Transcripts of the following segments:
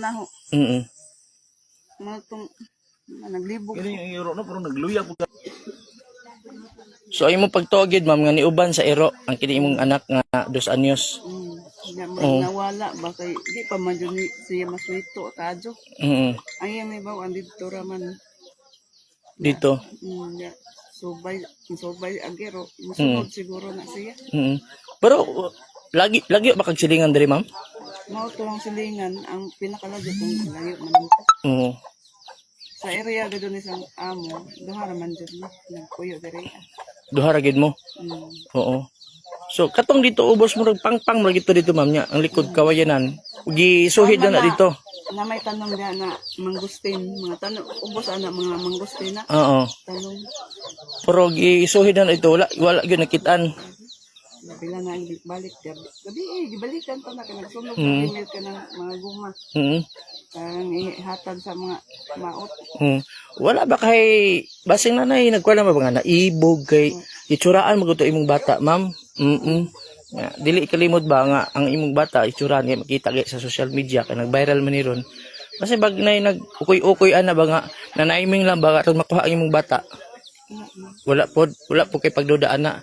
Naho. Mm. Mga itong naglibog. Kini yung iro no pero nagluya po. So ay mo pagtuagid ma'am nga niuban sa iro ang kini imong anak nga 2 anyos. Nawala ba kay di pa man yun siya maswito kadyo. Mm. Ang yan may bawa dito raman. Dito. Ya. Subay agero. Musunod siguro na siya. Mm. Pero lagi ba kag silingan diri ma'am? Mao to ang silingan ang pinakalagyo kung layo man. Oo. Sa area gado ni sang amo, duha raman jud ni nagpuyo diri. Duha ra gid mo. Oo. So katong dito ubos mo rag pangpang mo dito ma'am nya ang likod kawayanan. Gisuhid na dito. Na may tanong diha na mangustin, mga tanong ubos ana mga mangustin na. Oo. Tanong Pero gisuhid na dito wala gyud nakitaan. bila na ang balik gabi gibalikan pa na kay nagsunog email ka ng mga guma. Parang ihatag sa mga maot. Wala ba kay basing nanay nagkuha ba nga naibog kay itsuraan mo to imong bata ma'am. Dili kalimot ba nga ang imong bata itsuraan kay makita kay sa social media kay nag-viral man ni ron. Kasi bag nay nag-ukoy-ukoy ana ba nga nanaiming lang ba aron makuha ang imong bata. Wala po kay pagduda ana.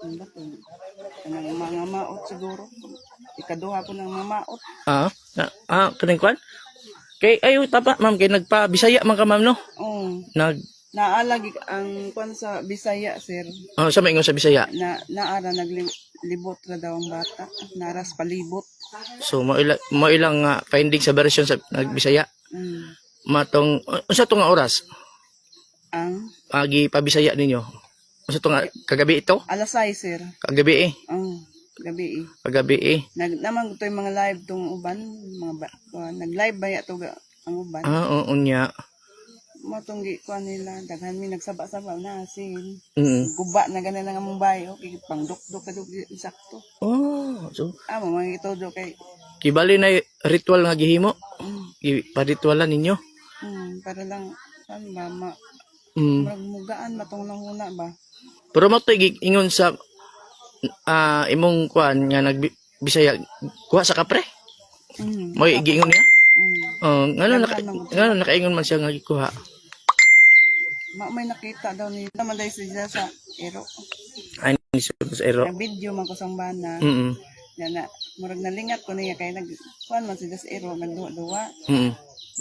Kanang mga maot siguro. Ikaduha ko ng mga maot. Kaning kwan? Kay ayo tapa ma'am kay nagpa-Bisaya man ka ma'am no? Naalagi ang kwan sa Bisaya sir. Sa maingon sa Bisaya. Naara naglibot ra daw ang bata. Naras palibot. So mo ilang finding sa version sa Bisaya. Matong unsa to nga oras? Ang Agi pa-Bisaya ninyo. Unsa to nga kagabi ito? alas 6 sir. Kagabi Gabi Kagabi naman to yung mga live tong uban, nag-live ba ya to ang uban. Oo nya. Mo tong gi kuan nila daghan mi nagsaba-saba na sin. Mm. Guba na ganan nga mong bayo kay pangdukdok kadug sakto. So Amo mga itodo kay kibali na ritual nga gihimo. Pa-ritualan ninyo. Para lang san ba mugaan matong nanguna ba. Pero mo to ingon sa imong kuan nga nagbisaya kuha sa kapre. Mo giingon niya. Ngano nakaingon man siya nga gikuha. May nakita daw ni naman dai siya sa ero. Ay ni sa ero. Ang video man ko sang bana. Na murag nalingat ko niya kay nag kuan man siya sa ero nagduwa-duwa.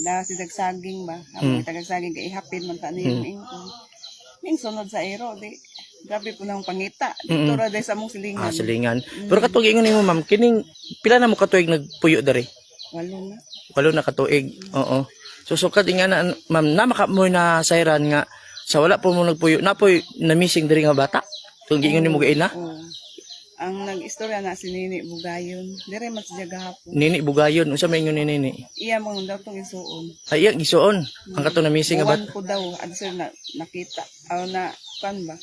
Da si dagsaging ba. Ang tagsaging kay ihapin man ta niya ning sunod sa ero di. Grabe po nang pangita. Dito ra dai sa mong silingan. Silingan. Pero katong ingon nimo ma'am, kining pila na mo katuig nagpuyo diri? 8 na katuig. Oo. So sukat nga na ma'am na maka mo na sayran nga sa wala po mo nagpuyo napoy na missing diri nga bata. Tung ingon nimo gaina? Ang nag-istorya na si Nini Bugayon. Dire man siya gahapon. Nini Bugayon, unsa may ingon ni Nini? Iya mo daw tong isuon. Ay, iya gisuon. Ang katong na missing nga bata. Buwan ko daw adser na nakita. Aw na kan ba?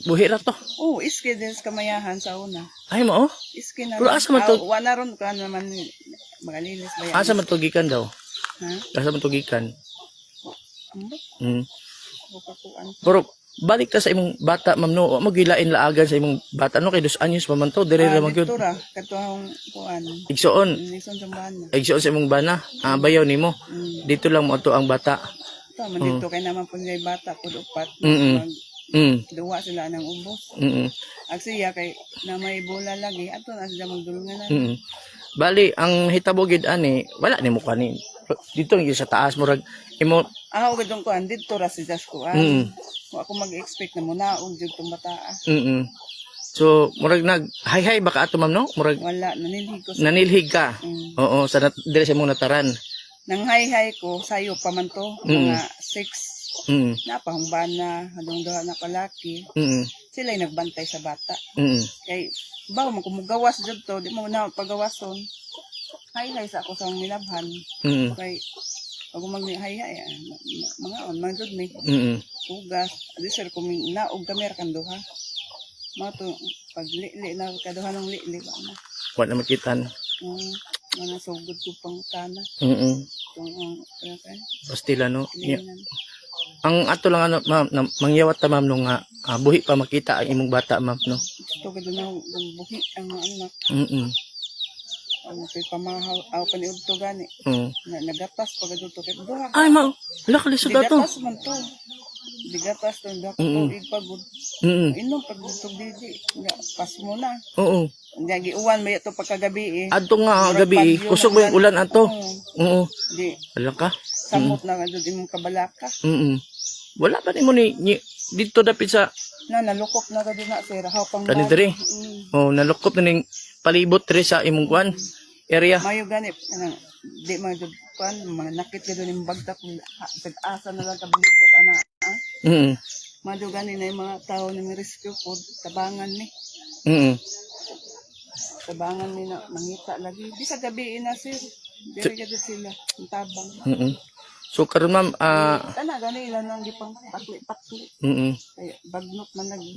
Buhi ra to. Iski din sa kamayahan sa una. Ay mo. Iski na. Pero asa man to? Wala ron ka naman magalinis ba yan? Asa man to gikan daw? Ha? Asa man to gikan? Ambot. Pero balik ta sa imong bata ma'am no, mo gilain laagan sa imong bata no kay 2 anyos pa man to, dire ra magyud. Dito ra katong kuan. Igsuon. Igsuon sa bana. Igsuon sa imong bana. Bayaw nimo. Dito lang mo to ang bata. Tama dito kay naman po niya bata pud upat. Duwa sila ng ubos. Ag siya kay na may bola lagi ato na sila magdulungan. Bali ang hitabo gid ani wala nimo kanin. Dito yung sa taas murag imo gadong kuan dito ra si Josh kuan. Ako mag-expect na muna og jud tong bataa. So murag nag hay baka ato ma'am no? Murag wala nanilhig ko. Nanilhig ka. Oo sa dire sa imong nataran. Nang hay ko sayo pa man to mga 6. Napahumban na hadong duha na kalaki. Sila'y nagbantay sa bata. Kay bawo man kumugawas jud to, di mo na pagawason. Hay sa ako sa milabhan. Kay ako maghay mga on man jud ni. Ugas, di sir kung naog kami kan duha. Mo to pag li na kaduha ng li ba na. Wa na makitan. Ano sugod ko pang kana. Pastila no. Ang ato lang ano ma'am, mangyawat ta ma'am nung buhi pa makita ang imong bata ma'am no. Gusto ko na buhi ang anak. Ano kay pamahaw aw paniud to gani. Na nagatas pagad to kay duha. Ay, ma, wala ka lisod ato. Digatas man to. Digatas to duha ka tuig pagod. Inom pag dito didi. Nga pas mo na. Oo. Nga giuwan may to pagkagabi eh. Adto nga gabi, kusog mo yung ulan ato. Oo. Di Wala ka. samot na nga dud imong kabalaka. Wala pa nimo ni dito dapit sa Na nalukop na gud na sir hapang. kani diri. Oh, nalukop na ning palibot diri sa imong kwan area. Mayo gani anang di man jud kan manakit ka doon yung bagtak tag-asa na lang kabalibot ana. Mado gani na yung mga tao ni rescue food tabangan ni. Tabangan ni na mangita lagi. Bisa gabi na sir. Diri ka sila ang tabang. So karon ma'am Ana gani ilan ang gipang patli-patli. Kaya bagnot man lagi.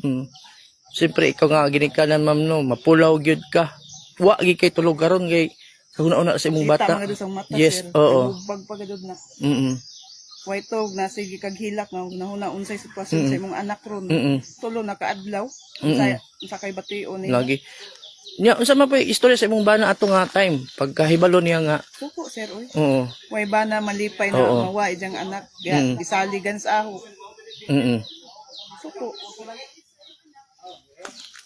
Siyempre ikaw nga ginikanan ma'am no, mapulaw gyud ka. Wa gi kay tulog karon kay sa una sa imong Kita bata. mga sa mata Yes, sir. oo. Bag pagadod na. Way tog na sige kag hilak nga nahuna unsay sitwasyon sa imong anak ron. Tulo na kaadlaw. Sa kay bation ni. Lagi. Nya unsa man pa istorya sa imong bana ato nga time pagkahibalo niya nga. Suko sir oy. Oo. Way ba na malipay na mawa ijang anak. Kaya gisaligan sa aho. Suko.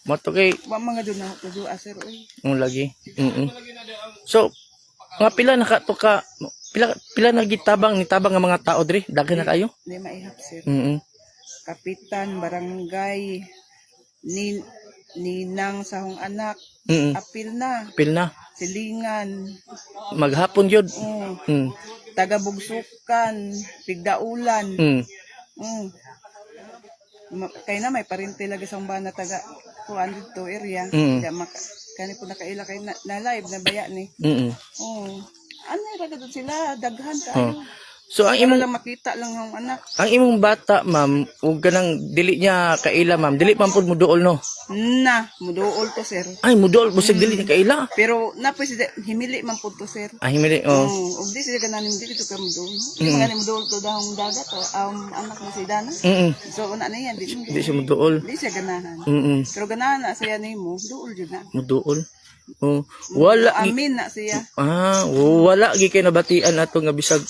Mato kay Wa mga dun na tudo sir oy. lagi. So nga pila nakato ka pila nagitabang ni tabang nga mga tao diri daghan na kayo? Di maihap sir. Kapitan, barangay, ninang sa hong anak, apil na, silingan, Maghapon gyud. taga-bugsukan, pigdaulan. Kaya na may parinti lagi sa bana taga kuan dito area. Kaya kani po nakaila kay na live na baya ni. Ano ra gud sila daghan kayo. So ang Imong imong lang makita lang ang anak. ang imong bata ma'am ug ganang dili niya kaila ma'am dili man pud muduol no. Na, muduol to sir. Ay muduol busig dili niya kaila. Pero napoy sila himili man pud to sir. Ay himili oh. Ug di sila gananim dito ka muduol. Di man muduol to dahong dagat o anak na si Dana. So una na yan di Di siya muduol. di siya ganahan. Pero ganahan na siya nimo, duol jud na. Muduol. Oh, wala gi Amin na siya. wala gi kay nabatian ato nga bisag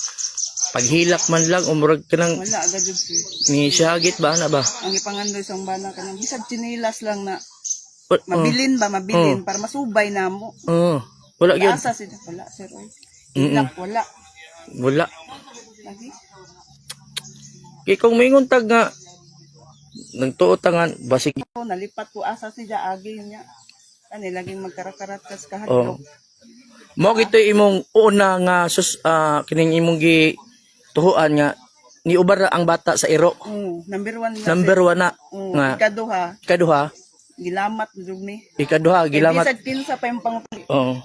paghilak man lang umurag kanang Wala agad jud sir. ni syagit ba na ba? Ang ipangandoy sa bana kanang bisag chinilas lang na mabilin para masubay namo. Wala gyud. Asa sila wala sir oy. Hilak wala. Wala. Lagi. Kay kung mingon tag nga nagtuotangan basig Nalipat ko asa siya agi niya. Ani laging magkarakarat kas kahadlok. Mo gito imong una nga kining imong gi tuhuan nga ni ubar ang bata sa iro. Number 1 na. Number 1 na nga Ikaduha, gilamat jud ni. ikaduha gilamat. Bisag kinsa pa yung pangpili. Oo.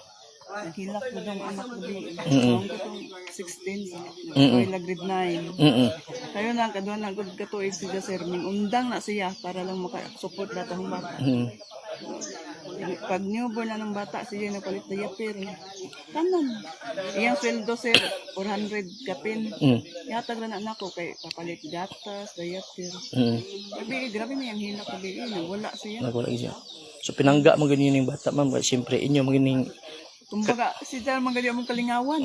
Naghilak ko dong anak ko di. Ang katong 16. Ay grade 9. Kayo na kaduha na gud katuig siya sir ning undang na siya para lang maka-support lahat ang bata. Pag newborn na ng bata siya napalit diaper. Tanan. Iyang sweldo sir 400 kapin. Yatag na nako kay papalit gatas, diaper. Grabe na yung hilak ko di. Wala siya. Wala siya. So pinangga mo ganyan yung bata ma'am, siyempre inyo maganing kumbaga si Dal magaling mong kalingawan.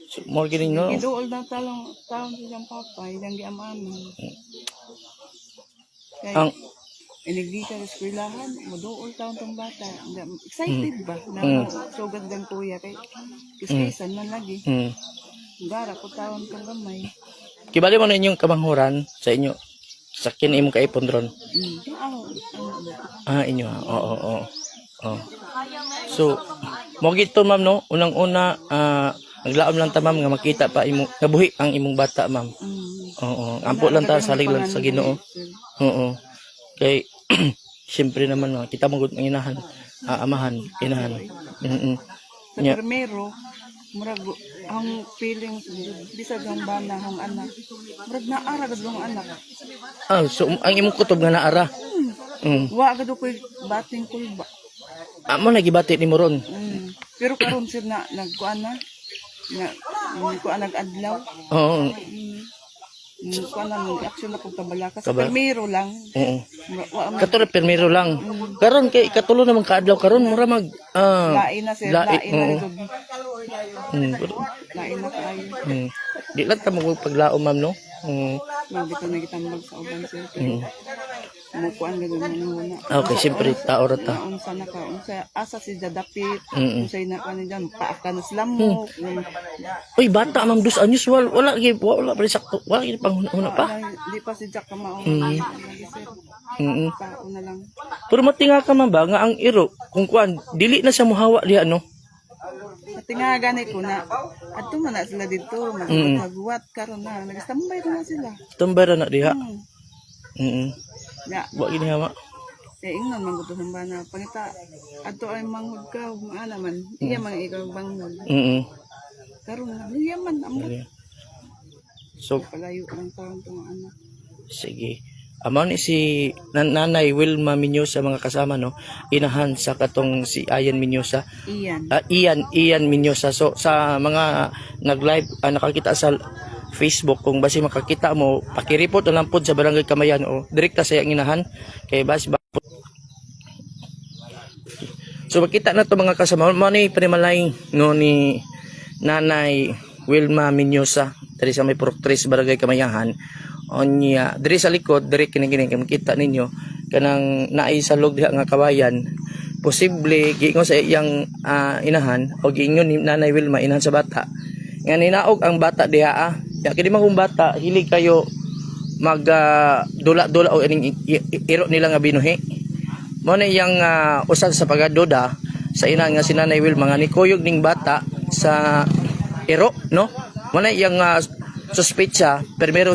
So more ganing no. Idool na taon siyang papa, ilang giamaman. Ang inigdi ka sa eskwelahan, mudool taon tong bata. Excited ba? Na sugad ng kuya kay kiskisan man lagi. Gara ko taon tong gamay. Kibali mo na inyong kamanghuran sa inyo. Sakin imong kaipon ron. Inyo. Oo. So, mo gito ma'am no, unang-una naglaom lang ta ma'am nga makita pa imong nabuhi ang imong bata ma'am. Oo. Ampo lang ta salig lang sa Ginoo. Oo. Kay siyempre naman kita magud ang inahan, amahan, inahan. Sa primero, murag ang feeling bisag ang bana ang anak. Murag naara gud ang anak. So ang imong kutob nga naara. Wa gud ko bating kulba. Amo nagibati nimo ron. Pero karon sir na nagkuan na kuan nag-adlaw. Oo. Kuan na action na pag kabala kasi Kabala. primero lang. Oo. Wa man Katulad permiro lang. Karon kay katulo naman kaadlaw karon mura mag lain na sir, lain na oo. jud. Pero, Lain na kaayo. di lang ta mo paglaom ma'am no. Hindi ko nagitambag sa uban sir. Pero mukuan gud man muna. Okay, siyempre tao ra ta. Unsa na ka, unsa asa si Dadapit, Mm. unsay na kanin paaka na slamok. Uy, bata ma'am 2 anyos wala pa rin sakto. Wala gyud panghuna pa. Di pa si Jack ka mao. Mm. Tao na lang. Pero matinga ka man ba nga ang iro kung kuan dili na sa muhawa diha no. Pati nga gani ko na adto man na sila dito maghuwat karon na nagastambay na sila. Tambara na diha. Ya, Wa gini hama. ingnon man gusto samba na pangita adto ay manghud ka ana man. Iya man ikaw bangon. Karon na iya man amot So palayo ang taon tong anak. sige. Amo ni si Nanay Wilma Minyosa mga kasama no. Inahan sa katong si Ian Minyosa. Ian Minyosa. So sa mga nag-live nakakita sa Facebook kung basi makakita mo pakireport na lang pod sa Barangay Kamayan o direkta sa iyang inahan kay basi so makita na to mga kasama mo ni primalay no ni Nanay Wilma Minyosa diri sa may Proctres Barangay Kamayahan onya diri sa likod diri kini makita ninyo kanang naay sa log diha nga kawayan posible giingon sa iyang inahan o giingon ni Nanay Wilma inahan sa bata nga ninaog ang bata diha ya kini mahong bata hilig kayo mag dula-dula o ining iro nila nga binuhi mo na iyang usan sa pagaduda sa ina nga si Nanay Wilma nga nikuyog ning bata sa iro no mo na iyang suspetsa primero